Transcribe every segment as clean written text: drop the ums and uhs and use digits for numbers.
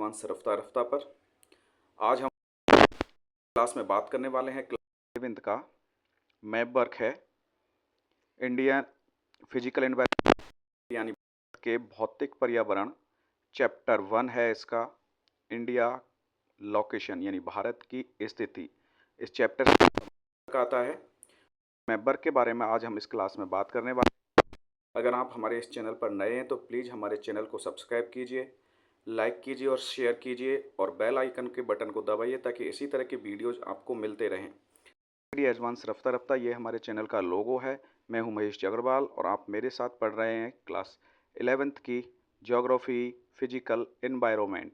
Advance रफ्ता रफ्ता पर। आज हम क्लास में बात करने वाले हैं क्लास 11th का मैप वर्क है इंडियन फिजिकल एनवायरनमेंट यानी भारत के भौतिक पर्यावरण। चैप्टर 1 है इसका इंडिया लोकेशन यानी भारत की स्थिति। इस चैप्टर का आता है मैप वर्क के बारे में आज हम इस क्लास में बात करने वाले हैं। अगर आप हमारे इस चैनल पर नए हैं तो प्लीज़ हमारे चैनल को सब्सक्राइब कीजिए, लाइक कीजिए और शेयर कीजिए और बेल आइकन के बटन को दबाइए ताकि इसी तरह के वीडियोज़ आपको मिलते रहें। एडवांस रफ्ता रफ्ता ये हमारे चैनल का लोगो है। मैं हूं महेश अग्रवाल और आप मेरे साथ पढ़ रहे हैं क्लास 11th की ज्योग्राफी फिजिकल एनवायरनमेंट।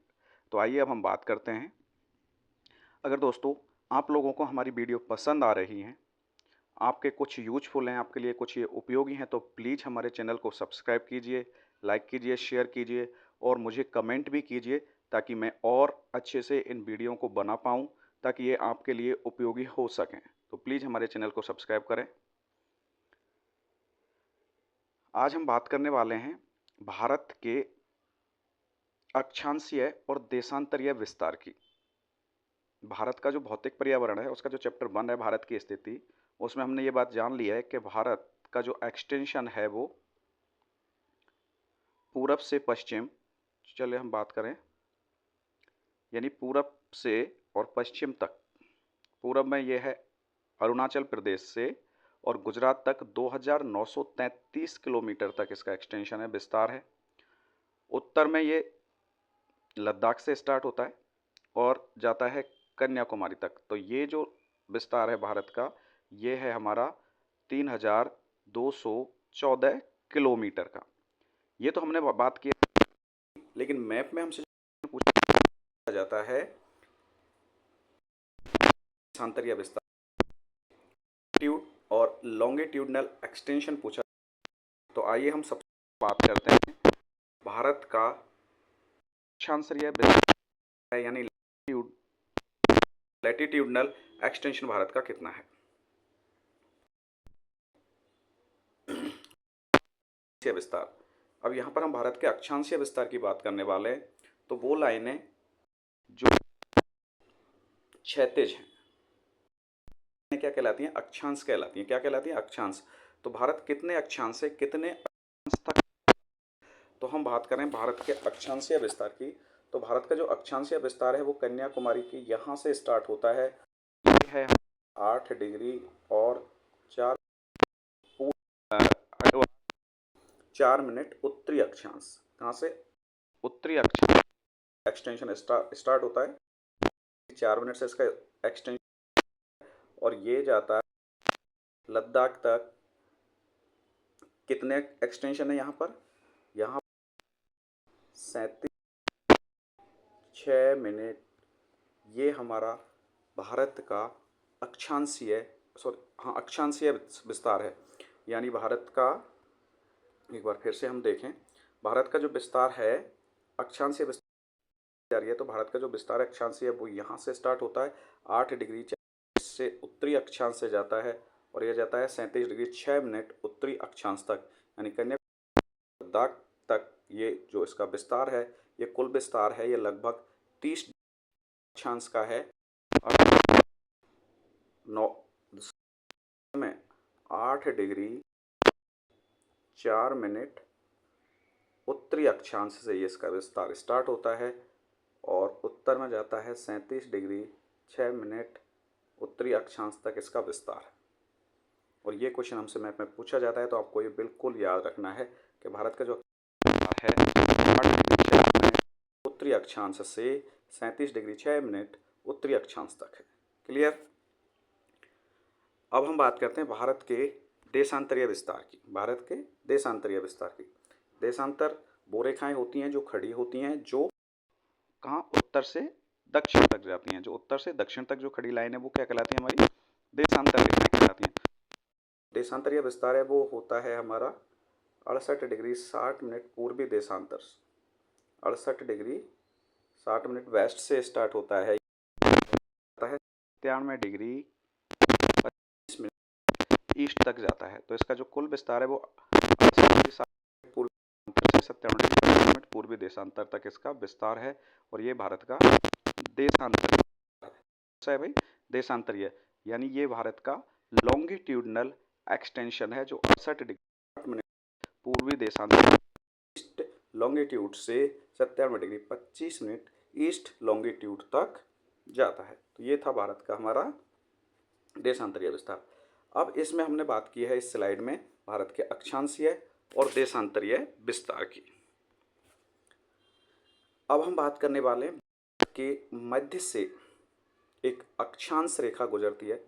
तो आइए अब हम बात करते हैं। अगर दोस्तों आप लोगों को हमारी वीडियो पसंद आ रही हैं, आपके कुछ यूजफुल हैं, आपके लिए कुछ ये उपयोगी हैं, तो प्लीज़ हमारे चैनल को सब्सक्राइब कीजिए, लाइक कीजिए, शेयर कीजिए और मुझे कमेंट भी कीजिए ताकि मैं और अच्छे से इन वीडियो को बना पाऊँ ताकि ये आपके लिए उपयोगी हो सकें। तो प्लीज़ हमारे चैनल को सब्सक्राइब करें। आज हम बात करने वाले हैं भारत के अक्षांशीय और देशांतरीय विस्तार की। भारत का जो भौतिक पर्यावरण है उसका जो चैप्टर 1 है भारत की स्थिति, उसमें हमने ये बात जान ली है कि भारत का जो एक्सटेंशन है वो पूरब से पश्चिम, चलिए हम बात करें, यानी पूरब से और पश्चिम तक। पूरब में ये है अरुणाचल प्रदेश से और गुजरात तक 2933 किलोमीटर तक इसका एक्सटेंशन है, विस्तार है। उत्तर में ये लद्दाख से स्टार्ट होता है और जाता है कन्याकुमारी तक। तो ये जो विस्तार है भारत का, ये है हमारा 3214 किलोमीटर का। ये तो हमने बात की, लेकिन मैप में हमसे पूछा जाता है देशांतरीय विस्तार और लॉन्गिट्यूडनल एक्सटेंशन पूछा। तो आइए हम सब बात करते हैं भारत का अक्षांशीय विस्तार यानी लैटिट्यूडनल एक्सटेंशन भारत का कितना है। विस्तार, अब यहाँ पर हम भारत के अक्षांशीय विस्तार की बात करने वाले हैं। तो वो लाइनें जो क्षैतिज हैं क्या कहलाती हैं? अक्षांश कहलाती हैं। क्या कहलाती हैं? अक्षांश। तो भारत कितने अक्षांश से कितने अक्षांश तक, तो हम बात करें भारत के अक्षांशीय विस्तार की। तो भारत का जो अक्षांशीय विस्तार है वो कन्याकुमारी की यहाँ से स्टार्ट होता है, ये है 8 डिग्री और 4 मिनट उत्तरी अक्षांश। कहाँ से? उत्तरी अक्षांश एक्सटेंशन स्टार्ट होता है 4 मिनट से इसका एक्सटेंशन, और ये जाता है लद्दाख तक। कितने एक्सटेंशन है यहाँ पर? यहाँ 37 मिनट। ये हमारा भारत का अक्षांशीय विस्तार है। यानी भारत का, एक बार फिर से हम देखें, भारत का जो विस्तार है अक्षांशीय विस्तार है, तो भारत का जो विस्तार अक्षांशीय है वो यहाँ से स्टार्ट होता है 8 डिग्री से उत्तरी अक्षांश से जाता है और यह जाता है 37 डिग्री 6 मिनट उत्तरी अक्षांश तक, यानी कन्याकुमारी लद्दाख तक। ये जो इसका विस्तार है, ये कुल विस्तार है, ये लगभग 30 अक्षांश का है और 9 में 8 डिग्री 4 मिनट उत्तरी अक्षांश से ये इसका विस्तार स्टार्ट होता है और उत्तर में जाता है 37 डिग्री 6 मिनट उत्तरी अक्षांश तक इसका विस्तार है। और ये क्वेश्चन हमसे मैप में पूछा जाता है, तो आपको ये बिल्कुल याद रखना है कि भारत का जो है 8 डिग्री 6 मिनट उत्तरी अक्षांश से 37 डिग्री 6 मिनट उत्तरी अक्षांश तक है। क्लियर? अब हम बात करते हैं भारत के देशांतरीय विस्तार की। भारत के देशांतरीय विस्तार की। देशांतर वो रेखाएं होती हैं जो खड़ी होती हैं, जो कहाँ? उत्तर से दक्षिण तक जाती हैं। जो उत्तर से दक्षिण तक जो खड़ी लाइन है वो क्या कहलाती है? हमारी देशांतर रेखाएं कहलाती हैं। देशांतरीय विस्तार है वो होता है हमारा 68 डिग्री 60 मिनट पूर्वी देशांतर। 68 डिग्री 60 मिनट वेस्ट से स्टार्ट होता है 93 डिग्री 25 मिनट ईस्ट तक जाता है। तो इसका जो कुल विस्तार है वो 68 डिग्री 60 मिनट पूर्वी देशांतर से है 57 पूर्वी देशांतर तक इसका विस्तार है। और ये भारत का देशांतर है भाई, देशांतरीय, यानी ये भारत का लॉन्गिट्यूडनल एक्सटेंशन है जो 68 डिग्री पूर्वी देशांतर ईस्ट लॉन्गिट्यूड से 97 डिग्री 25 मिनट ईस्ट लॉन्गिट्यूड तक जाता है। तो ये था भारत का हमारा देशांतरीय विस्तार। अब इसमें हमने बात की है इस स्लाइड में भारत के अक्षांशीय और देशांतरीय विस्तार की। अब हम बात करने वाले हैं कि मध्य से एक अक्षांश रेखा गुजरती है,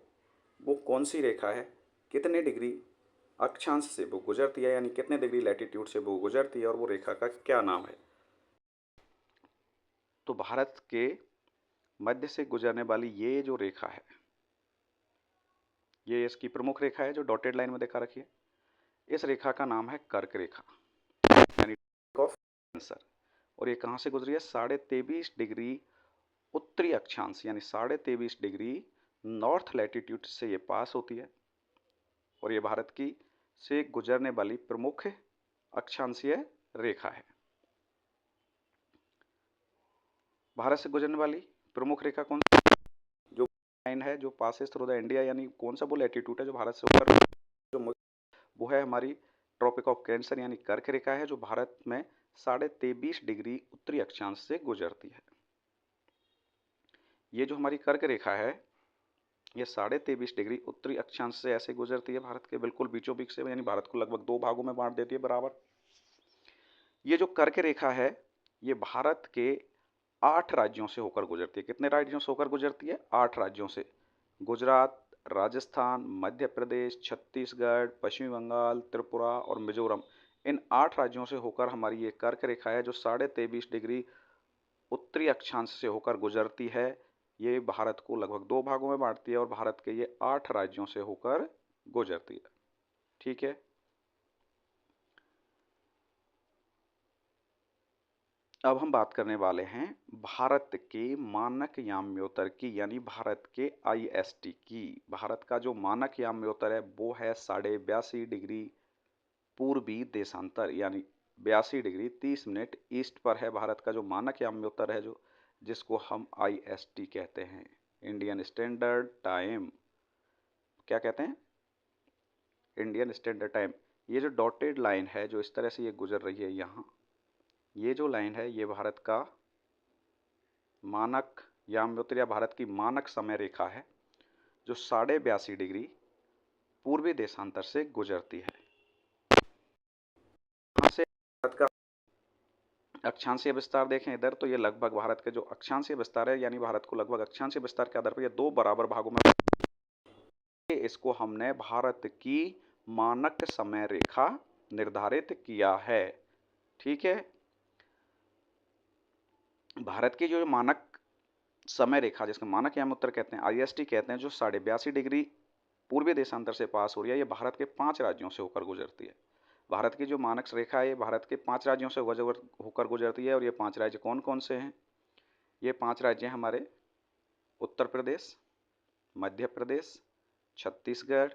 वो कौन सी रेखा है, कितने डिग्री अक्षांश से वो गुजरती है, यानी कितने डिग्री लैटिट्यूड से वो गुजरती है, और वो रेखा का क्या नाम है। तो भारत के मध्य से गुजरने वाली ये जो रेखा है, ये इसकी प्रमुख रेखा है जो डॉटेड लाइन में दिखा रखी है। इस रेखा का नाम है कर्क रेखा, यानी ऑफ कैंसर। और ये कहाँ से गुजरी है? 23.5 डिग्री उत्तरी अक्षांश, यानी 23.5 डिग्री नॉर्थ लैटिट्यूड से ये पास होती है। और ये भारत की से गुजरने वाली प्रमुख अक्षांशीय रेखा है। भारत से गुजरने वाली प्रमुख रेखा कौन सी? जो लाइन है जो पासेस थ्रू द इंडिया, यानी कौन सा वो लैटिट्यूड है जो भारत से होकर जो वो है हमारी ट्रॉपिक ऑफ कैंसर, यानी कर्क रेखा है जो भारत में 23.5 डिग्री उत्तरी अक्षांश से गुजरती है। ये जो हमारी कर्क रेखा है ये 23.5 डिग्री उत्तरी अक्षांश से ऐसे गुजरती है भारत के बिल्कुल बीचों बीच से, यानी भारत को लगभग 2 भागों में बांट देती है बराबर। ये जो कर्क रेखा है ये भारत के 8 राज्यों से होकर गुजरती है। कितने राज्यों से होकर गुजरती है? 8 राज्यों से। गुजरात, राजस्थान, मध्य प्रदेश, छत्तीसगढ़, पश्चिम बंगाल, त्रिपुरा और मिजोरम, इन 8 राज्यों से होकर हमारी ये कर्क रेखा है जो 23.5 डिग्री उत्तरी अक्षांश से होकर गुजरती है। ये भारत को लगभग 2 भागों में बांटती है और भारत के ये 8 राज्यों से होकर गुजरती है। ठीक है, अब हम बात करने वाले हैं भारत के मानक याम्योत्तर की, यानी भारत के IST की। भारत का जो मानक याम्योत्तर है वो है 82.5 डिग्री पूर्वी देशांतर, यानी 82 डिग्री 30 मिनट ईस्ट पर है भारत का जो मानक याम्योत्तर है, जो जिसको हम IST कहते हैं, इंडियन स्टैंडर्ड टाइम। क्या कहते हैं? Indian standard time. ये जो डॉटेड लाइन है जो इस तरह से ये गुजर रही है यहाँ, ये जो लाइन है ये भारत का मानक याम्योत्तर या भारत की मानक समय रेखा है जो 82.5 डिग्री पूर्वी देशांतर से गुजरती है। यहाँ से भारत का अक्षांशीय विस्तार देखें इधर, तो ये लगभग भारत के जो अक्षांशीय विस्तार है, यानी भारत को लगभग अक्षांशीय विस्तार के आधार पर ये 2 बराबर भागों में, इसको हमने भारत की मानक समय रेखा निर्धारित किया है। ठीक है, भारत की जो मानक समय रेखा जिसका मानक याम्योत्तर कहते हैं, IST कहते हैं, जो 82.5 डिग्री पूर्वी देशांतर से पास हो रही है, ये भारत के 5 राज्यों से होकर गुजरती है। भारत की जो मानक रेखा है ये भारत के 5 राज्यों से होकर गुजरती है। और ये 5 राज्य कौन कौन से हैं? ये 5 राज्य हैं हमारे उत्तर प्रदेश, मध्य प्रदेश, छत्तीसगढ़,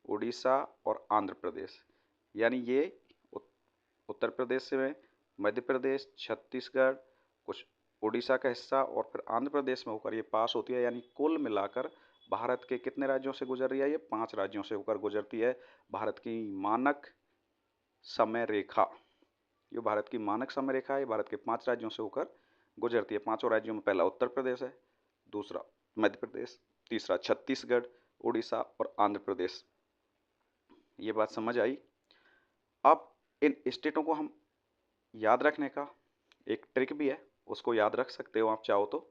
उड़ीसा और आंध्र प्रदेश। यानी ये उत्तर प्रदेश से, मध्य प्रदेश, छत्तीसगढ़, कुछ उड़ीसा का हिस्सा और फिर आंध्र प्रदेश में होकर ये पास होती है। यानी कुल मिलाकर भारत के कितने राज्यों से गुजर रही है? ये 5 राज्यों से होकर गुजरती है। भारत की मानक समय रेखा, ये भारत की मानक समय रेखा है, भारत के 5 राज्यों से होकर गुजरती है। 5 राज्यों में पहला उत्तर प्रदेश है, दूसरा मध्य प्रदेश, तीसरा छत्तीसगढ़, उड़ीसा और आंध्र प्रदेश। ये बात समझ आई? अब इन स्टेटों को हम याद रखने का एक ट्रिक भी है, उसको याद रख सकते हो आप चाहो तो।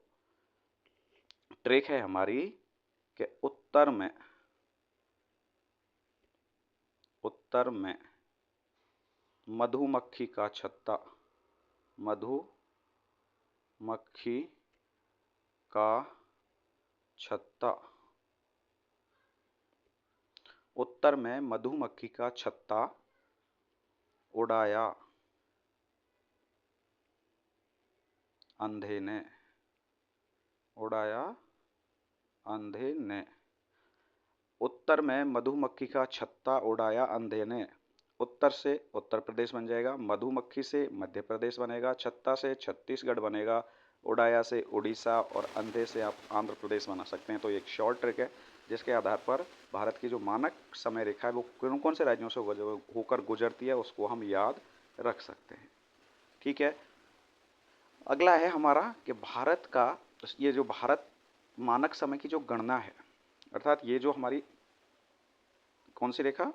ट्रिक है हमारी कि उत्तर में मधुमक्खी का छत्ता, मधुमक्खी का छत्ता, उत्तर में मधुमक्खी का छत्ता उड़ाया अंधे ने, उड़ाया अंधे ने। उत्तर में मधुमक्खी का छत्ता उड़ाया अंधे ने। उत्तर से उत्तर प्रदेश बन जाएगा, मधुमक्खी से मध्य प्रदेश बनेगा, छत्ता से छत्तीसगढ़ बनेगा, उड़ाया से उड़ीसा और अंधे से आप आंध्र प्रदेश बना सकते हैं। तो एक शॉर्ट ट्रिक है जिसके आधार पर भारत की जो मानक समय रेखा है वो कौन कौन से राज्यों से होकर गुजरती है उसको हम याद रख सकते हैं। ठीक है, अगला है हमारा कि भारत का ये जो भारत मानक समय की जो गणना है, अर्थात ये जो हमारी कौन सी रेखा,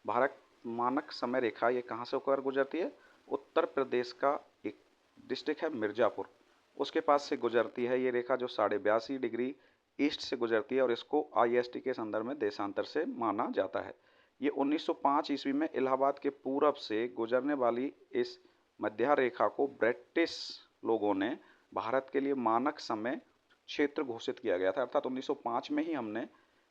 भारत मानक समय रेखा, ये कहाँ से होकर गुजरती है? उत्तर प्रदेश का एक डिस्ट्रिक्ट है मिर्ज़ापुर, उसके पास से गुजरती है ये रेखा जो 82.5 डिग्री ईस्ट से गुजरती है और इसको IST के संदर्भ में देशांतर से माना जाता है। ये 1905 ईस्वी में इलाहाबाद के पूरब से गुजरने वाली इस मध्य रेखा को ब्रिटिश लोगों ने भारत के लिए मानक समय क्षेत्र घोषित किया गया था। अर्थात 1905 में ही हमने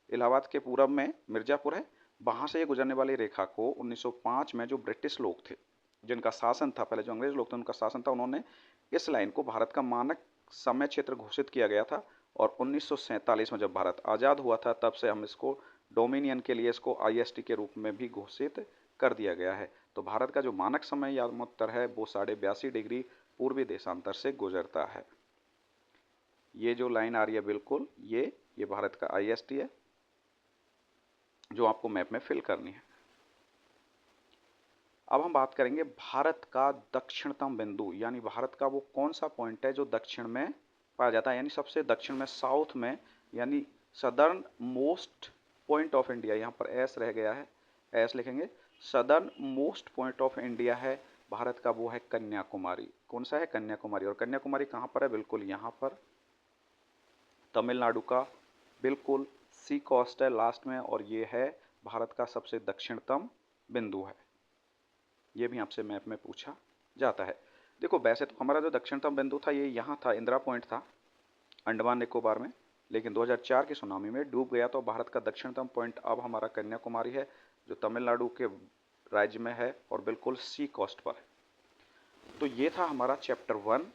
इलाहाबाद के पूरब में मिर्ज़ापुर है, वहाँ से ये गुजरने वाली रेखा को 1905 में जो ब्रिटिश लोग थे जिनका शासन था, पहले जो अंग्रेज लोग थे उनका शासन था, उन्होंने इस लाइन को भारत का मानक समय क्षेत्र घोषित किया गया था। और 1947 में जब भारत आज़ाद हुआ था तब से हम इसको डोमिनियन के लिए इसको IST के रूप में भी घोषित कर दिया गया है। तो भारत का जो मानक समय यामोत्तर है वो 82.5 डिग्री पूर्वी देशांतर से गुजरता है। ये जो लाइन आ रही है बिल्कुल ये भारत का IST है जो आपको मैप में फिल करनी है। अब हम बात करेंगे भारत का दक्षिणतम बिंदु, यानी भारत का वो कौन सा पॉइंट है जो दक्षिण में पाया जाता है, यानी सबसे दक्षिण में, साउथ में, यानी southern most point of India. यहाँ पर एस रह गया है, एस लिखेंगे। Southern most point of India है भारत का, वो है कन्याकुमारी। कौन सा है? कन्याकुमारी। और कन्याकुमारी कहाँ पर है? बिल्कुल यहाँ पर तमिलनाडु का बिल्कुल सी कोस्ट है लास्ट में, और ये है भारत का सबसे दक्षिणतम बिंदु है। ये भी आपसे मैप में पूछा जाता है। देखो वैसे तो हमारा जो दक्षिणतम बिंदु था ये यहाँ था, इंदिरा पॉइंट था अंडमान निकोबार में, लेकिन 2004 की सुनामी में डूब गया। तो भारत का दक्षिणतम पॉइंट अब हमारा कन्याकुमारी है जो तमिलनाडु के राज्य में है और बिल्कुल सी कोस्ट पर है। तो ये था हमारा चैप्टर 1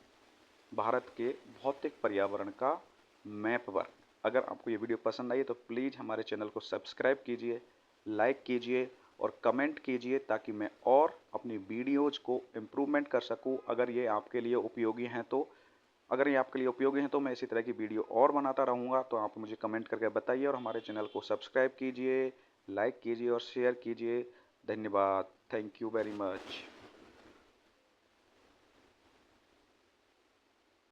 भारत के भौतिक पर्यावरण का मैप पर। अगर आपको ये वीडियो पसंद आई तो प्लीज़ हमारे चैनल को सब्सक्राइब कीजिए, लाइक कीजिए और कमेंट कीजिए ताकि मैं और अपनी वीडियोज़ को इम्प्रूवमेंट कर सकूं। अगर ये आपके लिए उपयोगी हैं तो मैं इसी तरह की वीडियो और बनाता रहूँगा। तो आप मुझे कमेंट करके बताइए और हमारे चैनल को सब्सक्राइब कीजिए, लाइक कीजिए और शेयर कीजिए। धन्यवाद। Thank you very much.